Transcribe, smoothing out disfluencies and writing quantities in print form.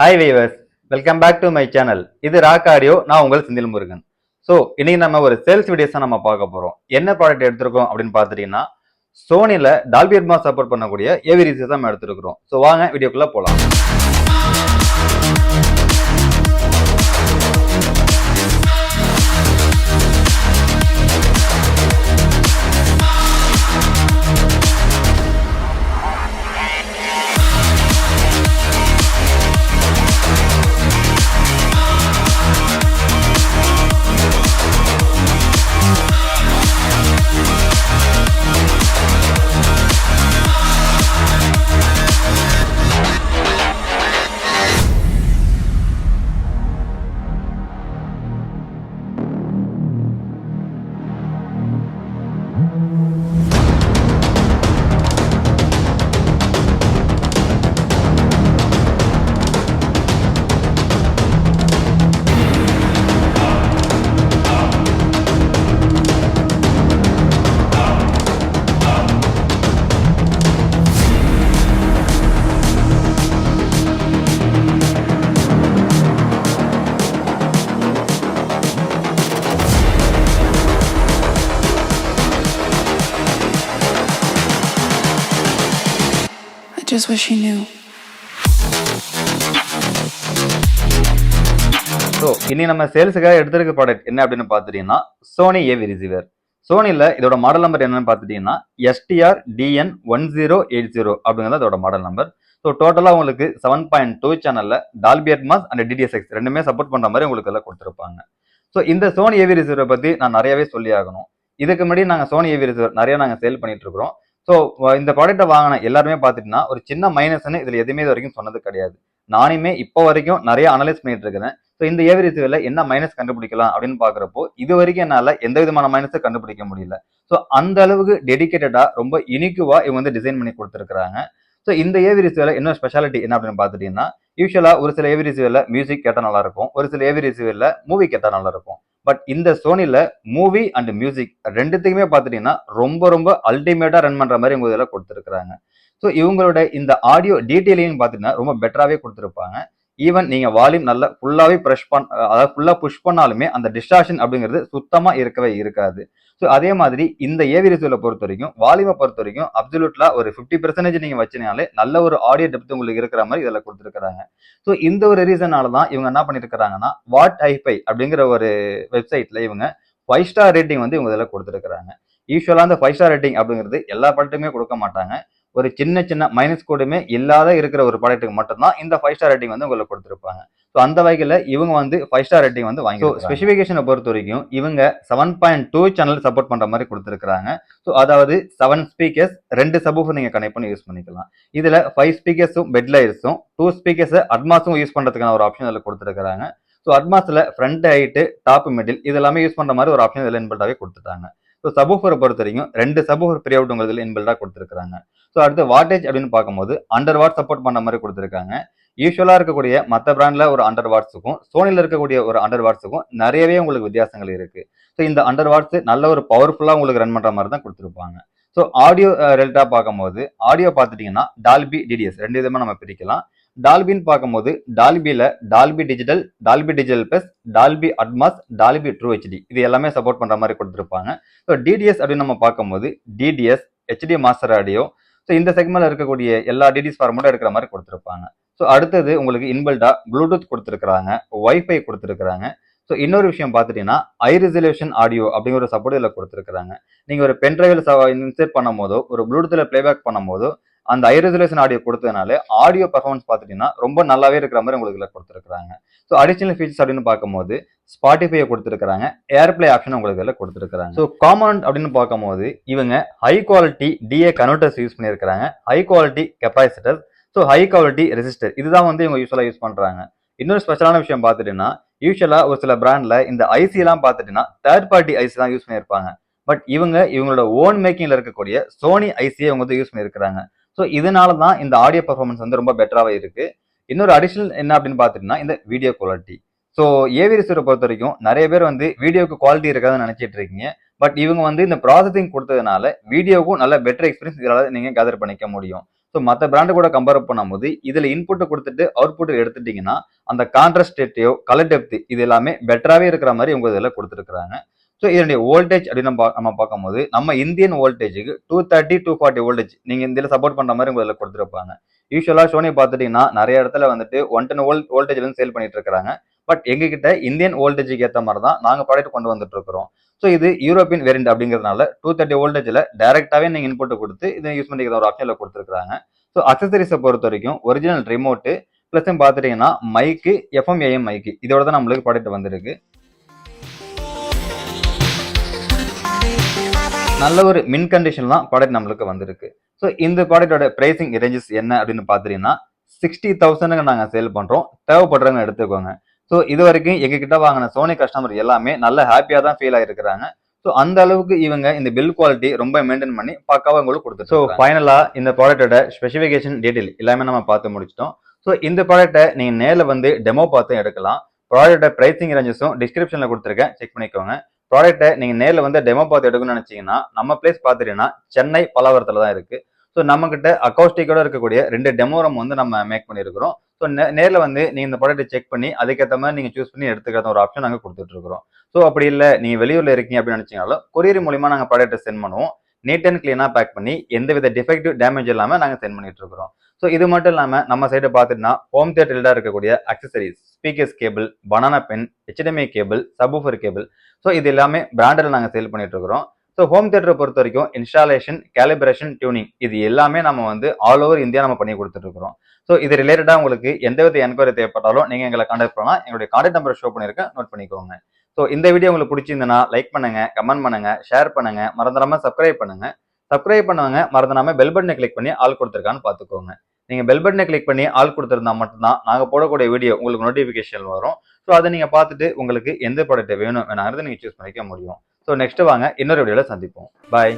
Hi viewers, welcome back to my channel. இது rock audio. நான் உங்கள் செந்தில் முருகன். ஸோ இன்னைக்கு நம்ம ஒரு சேல்ஸ் வீடியோஸ் தான் நம்ம பார்க்க போறோம். என்ன ப்ராடக்ட் எடுத்திருக்கோம் அப்படின்னு பார்த்துட்டீங்கன்னா, சோனில டால்பி அட்மாஸ் சப்போர்ட் பண்ணக்கூடிய ஏவி ரிசீவர் தான் நம்ம எடுத்திருக்கிறோம். ஸோ வாங்க வீடியோக்குள்ள போலாம். Just wish he knew. So இனி நம்ம சேல்ஸுக்காக எடுத்திருக்க ப்ராடக்ட் என்ன அப்படின்னு பார்த்துட்டீங்கன்னா, சோனி ஏவி ரிசீவர். சோனியில் இதோட மாடல் நம்பர் என்னன்னு பார்த்துட்டீங்கன்னா STR DN1080 அப்படிங்கிறது அதோட மாடல் நம்பர். ஸோ டோட்டலாக உங்களுக்கு 7.2 சேனலில் டால்பி அட்மாஸ் அண்ட் DDSX ரெண்டுமே சப்போர்ட் பண்ணுற மாதிரி உங்களுக்கு எல்லாம் கொடுத்துருப்பாங்க. ஸோ இந்த சோனி ஏவி ரிசீவரை பற்றி நான் நிறையவே சொல்லி ஆகணும். இதுக்கு முன்னாடி நாங்கள் சோனி ஏவி ரிசீவர் நிறைய நாங்கள் சேல் பண்ணிட்டு இருக்கிறோம். ஸோ இந்த ப்ராடக்ட்டை வாங்கின எல்லாருமே பார்த்துட்டுனா ஒரு சின்ன மைனஸ்ன்னு இதில் எதுவுமே இது வரைக்கும் சொன்னது கிடையாது. நானுமே இப்போ வரைக்கும் நிறைய அனலைஸ் பண்ணிட்டு இருக்கிறேன். ஸோ இந்த ஏவி ரிசீவரில் என்ன மைனஸ் கண்டுபிடிக்கலாம் அப்படின்னு பார்க்குறப்போ இது வரைக்கும் என்னால் எந்த விதமான மைனஸும் கண்டுபிடிக்க முடியல. ஸோ அந்த அளவுக்கு டெடிக்கேட்டடாக ரொம்ப யூனிக்குவா இவங்க வந்து டிசைன் பண்ணி கொடுத்துருக்காங்க. ஸோ இந்த ஏவி ரிசீவரில் என்ன ஸ்பெஷாலிட்டி என்ன அப்படின்னு பார்த்துட்டீங்கன்னா, யூஸ்வலாக ஒரு சில ஏவி ரிசீவரில் மியூசிக் கேட்டால் நல்லா இருக்கும், ஒரு சில ஏவி ரிசீவரில் மூவி கேட்டால் நல்லா இருக்கும். பட் இந்த சோனில மூவி அண்ட் மியூசிக் ரெண்டுத்துக்குமே பார்த்துட்டீங்கன்னா ரொம்ப ரொம்ப அல்டிமேட்டா ரன் பண்ற மாதிரி இவங்க இதெல்லாம் கொடுத்துருக்காங்க. ஸோ இவங்களோட இந்த ஆடியோ டீட்டெயிலிங் பார்த்தீங்கன்னா ரொம்ப பெட்டராகவே கொடுத்துருப்பாங்க. ஈவன் நீங்க வால்யூம் நல்லா ஃபுல்லாவே அதாவது ஃபுல்லா புஷ் பண்ணாலுமே அந்த டிஸ்டார்ஷன் அப்படிங்கிறது சுத்தமா இருக்கவே இருக்காது. ஸோ அதே மாதிரி இந்த ஏவி ரிசீவரை பொறுத்த வரைக்கும் வால்யூமை பொறுத்த வரைக்கும் அப்சல்யூட்லா ஒரு 50% நீங்க வச்சினாலே நல்ல ஒரு ஆடியோ டெப்த் உங்களுக்கு இருக்கிற மாதிரி இதெல்லாம் கொடுத்துருக்காங்க. ஸோ இந்த ஒரு ரீசனால தான் இவங்க என்ன பண்ணிருக்காங்கன்னா, வாட் ஹைஃபை அப்படிங்கிற ஒரு வெப்சைட்ல இவங்க 5 ஸ்டார் ரேட்டிங் வந்து இவங்க இதெல்லாம் கொடுத்துருக்காங்க. யூஸ்வலா அந்த 5 ஸ்டார் ரேட்டிங் அப்படிங்கிறது எல்லா படத்துக்குமே கொடுக்க மாட்டாங்க. ஒரு சின்ன சின்ன மைனஸ் கோடுமே இல்லாத இருக்கிற ஒரு ப்ராடக்ட்டுக்கு மட்டும்தான் இந்த 5 ஸ்டார் ரேட்டிங் வந்து உங்களுக்கு கொடுத்துருப்பாங்க. ஸோ அந்த வகையில் இவங்க வந்து 5 ஸ்டார் ரேட்டிங் வந்து வாங்கி. ஸ்பெசிஃபிகேஷனை பொறுத்த வரைக்கும் இவங்க 7.2 சேனல் சப்போர்ட் பண்ற மாதிரி கொடுத்துருக்காங்க. ஸோ அதாவது 7 ஸ்பீக்கர்ஸ் 2 சப்வூஃபர் நீங்க கனெக்ட் பண்ணி யூஸ் பண்ணிக்கலாம். இதுல 5 ஸ்பீக்கர்ஸும் பெட்லைட்ஸும் 2 ஸ்பீக்கர்ஸ் அட்மாஸும் யூஸ் பண்றதுக்கான ஒரு ஆப்ஷன் அதில் கொடுத்துருக்காங்க. ஸோ அட்மாஸ்ல ஃப்ரண்ட் ஹைட்டு டாப் மிடில் இது எல்லாமே யூஸ் பண்ற மாதிரி ஒரு ஆப்ஷன் இதில் இன்பில்டாவே கொடுத்துட்டாங்க. ஸோ சப்வூஃபரை பொறுத்த வரைக்கும் 2 சப்வூஃபர் ப்ரீ அவுட்டுங்கிறதுல இன்பில்டா கொடுத்துருக்காங்க. ஸோ அடுத்து வாட்டேஜ் அப்படின்னு பார்க்கும்போது அண்டர் வாட் சப்போர்ட் பண்ண மாதிரி கொடுத்துருக்காங்க. யூஸ்வலா இருக்கக்கூடிய மற்ற பிராண்ட்ல ஒரு அண்டர் வாட்ஸுக்கும் சோனில இருக்கக்கூடிய ஒரு அண்டர் வாட்ஸுக்கும் நிறையவே உங்களுக்கு வித்தியாசங்கள் இருக்கு. ஸோ இந்த அண்டர் வாட்ஸ் நல்ல ஒரு பவர்ஃபுல்லா உங்களுக்கு ரன் பண்ற மாதிரி தான் கொடுத்துருப்பாங்க. ஸோ ஆடியோ ரிலேட்டா பார்க்கும்போது ஆடியோ பார்த்துட்டீங்கன்னா டால்பி DDS ரெண்டு விதமா நம்ம பிரிக்கலாம். டால்பின்னு பார்க்கும்போது டால்பியில Dolby digital plus, Dolby Atmos, Dolby true HD இது எல்லாமே சப்போர்ட் பண்ற மாதிரி கொடுத்துருப்பாங்க. ஸோ DDS அப்படின்னு நம்ம பார்க்கும்போது DDS HD master audio. So இந்த செக்மெண்ட்ல இருக்கக்கூடிய எல்லா DDS ஃபார்மேட்டும் எடுக்கிற மாதிரி கொடுத்துருப்பாங்க. ஸோ அடுத்தது உங்களுக்கு இன்பில்டா ப்ளூடூத் கொடுத்துருக்காங்க, வைஃபை கொடுத்துருக்காங்க. ஸோ இன்னொரு விஷயம் பார்த்துட்டீங்கன்னா ஹை ரெசல்யூஷன் ஆடியோ அப்படிங்கிற ஒரு சப்போர்ட் இதில் கொடுத்துருக்காங்க. நீங்க ஒரு பென்ட்ரைவில் இன்சர்ட் பண்ணும் போதோ ஒரு ப்ளூடூத்ல பிளேபேக் பண்ணும் போதோ அந்த ஹை ரெசல்யூஷன் ஆடியோ கொடுத்ததுனால ஆடியோ பர்ஃபார்மன்ஸ் பார்த்துட்டீங்கன்னா ரொம்ப நல்லாவே இருக்கிற மாதிரி உங்களுக்கு இதில் கொடுத்துருக்காங்க. ஸோ அடிஷனல் ஃபீச்சர்ஸ் அப்படின்னு பார்க்கும்போது ஸ்பாட்டிஃபையை கொடுத்துருக்காங்க, ஏர்பிளே ஆப்ஷன் உங்களுக்கு இதில் கொடுத்துருக்காங்க. ஸோ காம்பனன்ட் அப்படின்னு பார்க்கும்போது இவங்க high quality DA converters use பண்ணியிருக்காங்க, high quality capacitor, so high quality resistor இதுதான் வந்து இவங்க யூஸ்வலாக யூஸ் பண்றாங்க. இன்னொரு ஸ்பெஷலான விஷயம் பார்த்துட்டீங்கன்னா யூஸ்வலா ஒரு சில பிராண்ட்ல இந்த ஐசி எல்லாம் பார்த்துட்டீங்கன்னா தேர்ட் பார்ட்டி ஐசி தான் யூஸ் பண்ணியிருப்பாங்க. பட் இவங்களோட ஓன் மேக்கிங்ல இருக்கக்கூடிய சோனி ஐசியை இவங்க வந்து யூஸ் பண்ணியிருக்காங்க. ஸோ இதனால தான் இந்த ஆடியோ பர்ஃபார்மன்ஸ் வந்து ரொம்ப பெட்டராகவே இருக்கு. இன்னொரு அடிஷனல் என்ன அப்படின்னு பார்த்துட்டீங்கன்னா இந்த வீடியோ குவாலிட்டி. ஸோ ஏவி ரிசீவரை பொறுத்த வரைக்கும் நிறைய பேர் வந்து வீடியோக்கு குவாலிட்டி இருக்காதுன்னு நினைச்சிட்டு இருக்கீங்க. பட் இவங்க வந்து இந்த ப்ராசஸிங் கொடுத்ததுனால வீடியோக்கும் நல்ல பெட்டர் எக்ஸ்பீரியன்ஸ் இதனால நீங்க கேதர் பண்ணிக்க முடியும். ஸோ மற்ற பிராண்டு கூட கம்பேர் பண்ணும்போது இதில் இன்புட்டை கொடுத்துட்டு அவுட்புட் எடுத்துட்டீங்கன்னா அந்த கான்ட்ராஸ்ட் ரேட்டியோ கலர் டெப்த் இது எல்லாமே பெட்டராகவே இருக்கிற மாதிரி உங்க இதில் கொடுத்துருக்காங்க. ஸோ இதனுடைய வோல்டேஜ் அப்படின்னு நம்ம பார்க்கும்போது நம்ம இந்தியன் வோல்டேஜுக்கு 230 240 வோல்டேஜ் நீங்கள் இதில் சப்போர்ட் பண்ணுற மாதிரி உங்க இதில் கொடுத்துருப்பாங்க. யூஸ்வலாக சோனி பார்த்துட்டீங்கன்னா நிறைய இடத்துல வந்துட்டு 110 வோல்டேஜ்ல சேல் பண்ணிட்டு இருக்காங்க. பட் எங்ககிட்ட இந்தியன் வோல்டேஜுக்கு ஏற்ற மாதிரி தான் நாங்கள் ப்ராடக்ட் கொண்டு வந்துட்டு இருக்கிறோம். ஸோ இது யூரோப்பியன் வேரியன்ட் அப்படிங்கிறதுனால 230 வோல்டேஜில் டைரெக்டாகவே நீங்கள் இன்புட் கொடுத்து இதை யூஸ் பண்ணிக்கிற ஒரு ஆப்ஷனில் கொடுத்துருக்காங்க. ஸோ அக்சசரிஸை பொறுத்த வரைக்கும் ஒரிஜினல் ரிமோட்டு ப்ளஸ் பார்த்துட்டீங்கன்னா மைக்கு எஃப்எம் ஏஎம் மைக்கு இதோட தான் நம்மளுக்கு ப்ராடக்ட் வந்திருக்கு. நல்ல ஒரு மின் கண்டிஷன் தான் ப்ராடக்ட் நம்மளுக்கு வந்திருக்கு. ஸோ இந்த ப்ராடக்டோட பிரைசிங் ரேஞ்சஸ் என்ன அப்படின்னு பார்த்தீங்கன்னா 60,000 நாங்கள் சேல் பண்ணுறோம். தேவைப்படுறவங்க எடுத்துக்கோங்க. ஸோ இது வரைக்கும் எங்ககிட்ட வாங்கின சோனி கஸ்டமர் எல்லாமே நல்ல ஹாப்பியாக தான் ஃபீல் ஆகிருக்கிறாங்க. ஸோ அந்த அளவுக்கு இவங்க இந்த பில் குவாலிட்டி ரொம்ப மெயின்டைன் பண்ணி பக்காவாக உங்களுக்கு கொடுத்துட்டு. ஸோ ஃபைனலாக இந்த ப்ராடக்டோட ஸ்பெசிஃபிகேஷன் டீட்டெயில் எல்லாமே நம்ம பார்த்து முடிச்சிட்டோம். ஸோ இந்த ப்ராடக்ட்டை நீங்கள் நேரில் வந்து டெமோ பார்த்து எடுக்கலாம். ப்ராடக்டோட பிரைசிங் ரேஞ்சஸும் டிஸ்கிரிப்ஷனில் கொடுத்துருக்கேன், செக் பண்ணிக்கோங்க. ப்ராடக்ட்டை நீங்கள் நேரில் வந்து டெமோ பார்த்து எடுக்கணும்னு நினச்சிங்கன்னா நம்ம பிளேஸ் பார்த்துட்டீங்கன்னா சென்னை பல்லாவரத்தில் தான் இருக்குது. ஸோ நம்மக்கிட்ட அக்கௌஸ்டிக்கோட இருக்கக்கூடிய 2 டெமோ ரூம் வந்து நம்ம மேக் பண்ணியிருக்கிறோம். ஸோ நேரில் வந்து நீங்கள் இந்த ப்ராடக்ட்டை செக் பண்ணி அதுக்கேற்ற மாதிரி நீங்கள் சூஸ் பண்ணி எடுத்துக்கிற ஒரு ஆப்ஷன் நாங்கள் கொடுத்துட்ருக்குறோம். ஸோ அப்படி இல்லை நீங்கள் வெளியூரில் இருக்கீங்க அப்படின்னு நினச்சிங்கனாலும் கொரியர் மூலிமா நாங்கள் ப்ராடக்ட்டை சென்ட் பண்ணுவோம். நீட் அண்ட் கிளீனாக பேக் பண்ணி எந்தவித டிஃபெக்டிவ் டேமேஜ் இல்லாமல் நாங்கள் சென்ட் பண்ணிட்டு இருக்கிறோம். ஸோ இது மட்டும் இல்லாமல் நம்ம சைடை பார்த்துட்டுனா ஹோம் தியேட்டரில் இருக்கக்கூடிய accessories, speakers cable, banana pen, HDMI cable, subwoofer cable, so இது எல்லாமே பிராண்டில் நாங்கள் சேல் பண்ணிட்டு இருக்கிறோம். ஸோ ஹோம் தியேட்டரை பொறுத்த வரைக்கும் இன்ஸ்டாலேஷன், கேலிபிரேஷன், டியூனிங் இது எல்லாமே நம்ம வந்து ஆல் ஓவர் இந்தியா நம்ம பண்ணி கொடுத்துட்டு இருக்கிறோம். ஸோ இது ரிலேட்டடாக உங்களுக்கு எந்தவித என்கொயரி தேவைப்பட்டாலும் நீங்கள் எங்களை கான்டாக்ட் பண்ணலாம். எங்களுடைய கான்டாக்ட் நம்பர் ஷோ பண்ணியிருக்கேன், நோட் பண்ணிக்கோங்க. ஸோ இந்த வீடியோ உங்களுக்கு பிடிச்சிருந்ததுன்னா லைக் பண்ணுங்க, கமெண்ட் பண்ணுங்க, ஷேர் பண்ணுங்க, மறந்துடாம சப்ஸ்கிரைப் பண்ணுங்க. சப்ஸ்கிரைப் பண்ணுவாங்க மறந்துடாம பெல் பட்டனை கிளிக் பண்ணி ஆல் கொடுத்துருக்கான்னு பார்த்துக்கோங்க. நீங்கள் பெல் பட்டனை கிளிக் பண்ணி ஆல் கொடுத்துருந்தா மட்டும்தான் நாங்கள் போடக்கூடிய வீடியோ உங்களுக்கு நோட்டிஃபிகேஷன் வரும். ஸோ அதை நீங்கள் பார்த்துட்டு உங்களுக்கு எந்த ப்ராடக்ட் வேணும் வேணாங்கிறத நீங்கள் சூஸ் பண்ணிக்க முடியும். ஸோ நெக்ஸ்ட் வாங்க இன்னொரு வீடியோவில் சந்திப்போம். பாய்.